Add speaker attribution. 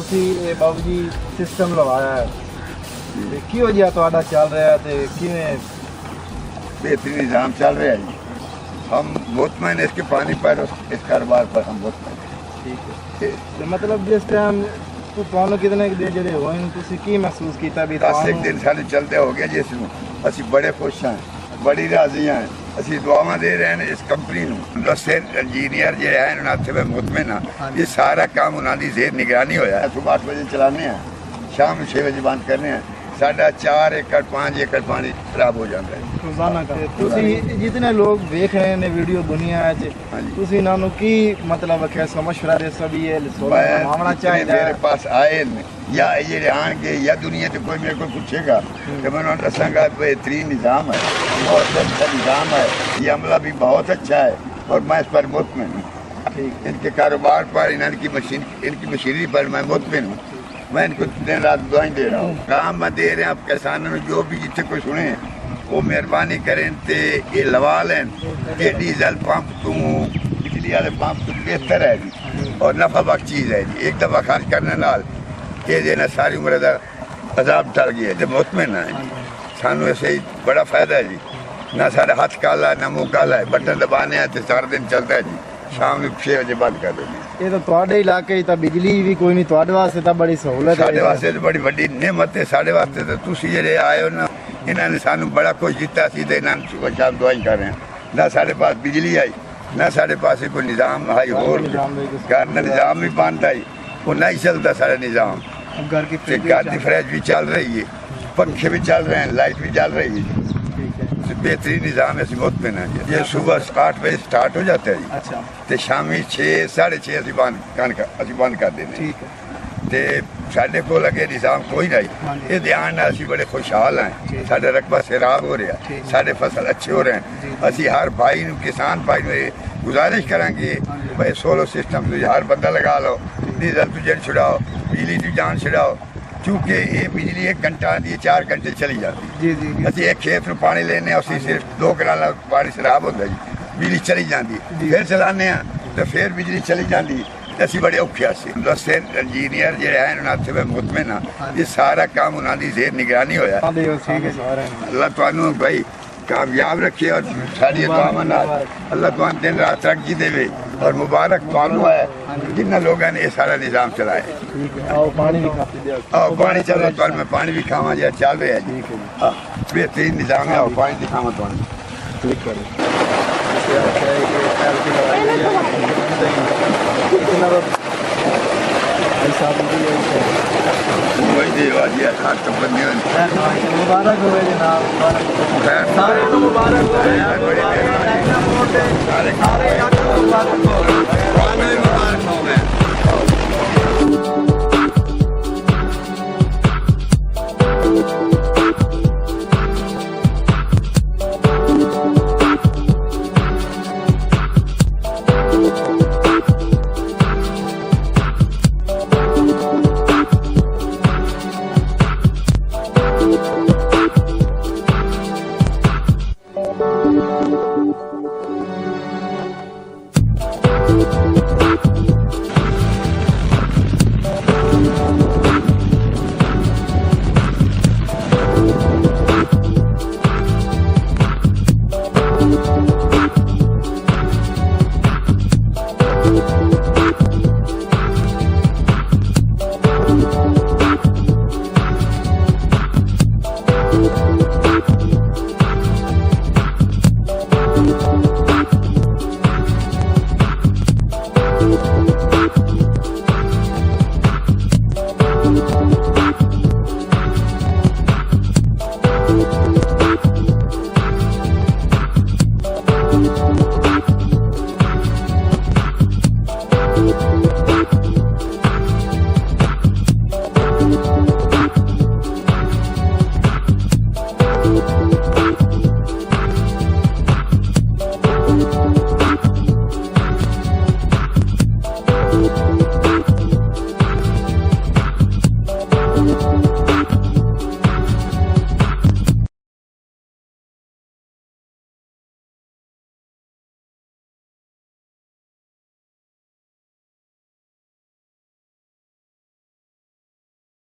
Speaker 1: ਤੁਸੀਂ ਇਹ ਬਾਬੂ ਜੀ ਸਿਸਟਮ ਲਵਾਇਆ ਹੈ ਤੇ ਕਿਹੋ ਜਿਹਾ ਤੁਹਾਡਾ ਚੱਲ ਰਿਹਾ ਤੇ ਕਿਵੇਂ
Speaker 2: बेहतरीन निज़ाम चल रहा है जी। हम मुतमईन इसके पानी पर इस कारोबार पर हम मुतमईन हैं।
Speaker 1: ਠੀਕ ਹੈ ਤੇ ਮਤਲਬ ਜਿਸ ਟਾਈਮ ਤੁਹਾਨੂੰ ਕਿਤਨੇ ਦਿਨ ਜਿਹੜੇ ਹੋਏ ਨੇ ਤੁਸੀਂ ਕੀ ਮਹਿਸੂਸ ਕੀਤਾ ਵੀ
Speaker 2: 10 एक दिन साढ़े चलते हो गया जिस असी बड़े खुश हैं बड़ी राजी हैं असी दुआवां दे रहे हैं इस कंपनी नूं दसे इंजीनियर जो है उन्होंने मैं मुतमईन हाँ ये सारा काम उन्होंने जेर निगरानी होया है। सुबह 8 बजे चलाने हैं शाम 6 बजे बंद करने हैं। साढ़ा 4 एकड़ 5 एकड़ पानी खराब हो जाता है
Speaker 1: ਰੋਜ਼ਾਨਾ ਤੁਸੀਂ ਜਿਤਨੇ ਲੋਕ ਵੇਖ ਰਹੇ ਨੇ ਵੀਡੀਓ ਦੁਨੀਆ 'ਚ
Speaker 2: ਹਾਂਜੀ।
Speaker 1: ਤੁਸੀਂ ਇਹਨਾਂ ਨੂੰ ਕੀ ਮਤਲਬ ਹੈ ਕਿ ਮਸ਼ਵਰਾ ਦੇ ਸਭ ਇਹ ਸੋਲਰ ਬਣਾਉਣਾ ਚਾਹੀਦਾ
Speaker 2: मेरे पास आए न, या ये आन के या दुनिया से कोई मेरे को पूछेगा तो मैं उन्होंने दसांगा बेहतरीन निज़ाम है बहुत अच्छा निज़ाम है ये अमला भी बहुत अच्छा है और मैं इस पर मुतमिन हूँ।
Speaker 1: ठीक
Speaker 2: इनके कारोबार पर इनकी मशीनरी पर मैं मुतमिन हूँ। मैं इनको दिन रात दुआएं दे रहा हूँ काम मैं दे रहे हैं। अब किसानों ने जो भी जितने कोई सुने वो मेहरबानी करें तो ये लवा लें ये डीजल पंप तू बिजली वाले पंप तू बेहतर है जी और नफा बख्श चीज़ है जी। एक दफ़ा खर्च करने नाल ये देना सारी उम्र का अजाब टल गया जब मुतमिन है जी। सानू ऐसे ही बड़ा फायदा है जी ना सारे हाथ काला ना मुँह काला है बटन दबाने हैं तो 4 दिन चलता है जी शाम में 6 बजे बंद कर देंगे।
Speaker 1: ਇਹ ਤਾਂ ਤੁਹਾਡੇ ਇਲਾਕੇ 'ਚ ਤਾਂ ਬਿਜਲੀ ਵੀ ਕੋਈ ਨਹੀਂ ਤੁਹਾਡੇ ਵਾਸਤੇ ਤਾਂ ਬੜੀ ਸਹੂਲਤ
Speaker 2: ਸਾਡੇ ਵਾਸਤੇ ਤਾਂ ਬੜੀ ਵੱਡੀ ਨਿਮਤ ਹੈ। ਸਾਡੇ ਵਾਸਤੇ ਤਾਂ ਤੁਸੀਂ ਜਿਹੜੇ ਆਏ ਹੋ ਨਾ ਇਹਨਾਂ ਨੇ ਸਾਨੂੰ ਬੜਾ ਕੁਝ ਦਿੱਤਾ ਸੀ ਤੇ ਇਹਨਾਂ ਨੂੰ ਸੁਬਹ ਸ਼ਾਮ ਦੁਆਈ ਕਰ ਰਹੇ ਹਾਂ। ਨਾ ਸਾਡੇ ਪਾਸ ਬਿਜਲੀ ਆਈ ਨਾ ਸਾਡੇ ਪਾਸ ਕੋਈ ਨਿਜ਼ਾਮ ਆਈ ਹੋਰ ਘਰ ਦਾ ਨਿਜ਼ਾਮ ਵੀ ਬੰਦ ਆਈ ਉਹ नहीं चलता सारा निज़ाम।
Speaker 1: घर की
Speaker 2: घर की फ्रिज भी चल रही है पंखे भी चल रहे हैं लाइट भी चल रही है बेहतरीन निज़ाम है मुतमिन है। ये सुबह 8 बजे स्टार्ट हो जाता है जी
Speaker 1: अच्छा
Speaker 2: ਤੇ ਸ਼ਾਮੀ 6 6:30 ਅਸੀਂ ਬੰਦ ਕਰ ਦਿੰਦੇ
Speaker 1: ਠੀਕ ਹੈ
Speaker 2: ਤੇ ਸਾਡੇ ਕੋਲ ਅੱਗੇ ਨਿਜ਼ਾਮ ਕੋਈ ਨਹੀਂ। ਇਹ ਧਿਆਨ ਨਾਲ ਅਸੀਂ ਬੜੇ ਖੁਸ਼ਹਾਲ ਹਾਂ ਸਾਡਾ ਰਕਬਾ ਸੇਰਾਬ ਹੋ ਰਿਹਾ ਸਾਡੇ ਫਸਲ ਅੱਛੇ ਹੋ ਰਹੇ ਹਨ। ਅਸੀਂ ਹਰ ਭਾਈ ਨੂੰ ਕਿਸਾਨ ਭਾਈ ਨੂੰ ਇਹ ਗੁਜ਼ਾਰਿਸ਼ ਕਰਾਂਗੇ ਭਾਈ ਸੋਲਰ ਸਿਸਟਮ ਤੁਸੀਂ ਹਰ ਬੰਦਾ ਲਗਾ ਲਓ ਡੀਜ਼ਲ ਤੋਂ ਜਨ ਛੁਡਾਓ ਬਿਜਲੀ ਦੀ ਜਾਨ ਛੁਡਾਓ ਕਿਉਂਕਿ ਇਹ ਬਿਜਲੀ 1 ਘੰਟਾ ਦੀ 4 ਘੰਟੇ ਚਲੀ ਜਾਂਦੀ
Speaker 1: ਜੀ ਜੀ
Speaker 2: ਅਸੀਂ ਇੱਕ ਖੇਤ ਨੂੰ ਪਾਣੀ ਲੈਣੇ ਅਸੀਂ ਸਿਰਫ 2 ਕਨਾਲਾਂ ਪਾਣੀ ਸਰਾਬ ਹੁੰਦਾ ਜੀ ਬਿਜਲੀ ਚਲੀ ਜਾਂਦੀ ਫਿਰ ਚਲਾਉਂਦੇ ਹਾਂ ਤੇ ਫਿਰ ਬਿਜਲੀ ਚਲੀ ਜਾਂਦੀ ਅਸੀਂ ਬੜੇ ਔਖੇ ਸੀ। ਦਸੇ ਇੰਜੀਨੀਅਰ ਜਿਹੜੇ ਹੈ ਉਹਨਾਂ ਤੇ ਮੈਂ ਮੁਤਮਿਨ ਹਾਂ ਇਹ ਸਾਰਾ ਕੰਮ ਉਹਨਾਂ ਦੀ ਜ਼ੇਰ ਨਿਗਰਾਨੀ ਹੋਇਆ। ਅੱਲਾਹ ਤੁਹਾਨੂੰ ਭਾਈ कामयाब रखे और सारी दुआवां नाल अल्लाह तुहानू दिन रात तरक्की देवे और मुबारक तुहानू है जिन्होंने लोगों ने ये सारा निज़ाम चलाया। आओ पानी चलो तुहानू मैं पानी भी खावा जो चल रहा है जी बेहतरीन निज़ाम है। आओ पानी दिखावा
Speaker 1: मुबारक हो जनाब सारे मुबारक हो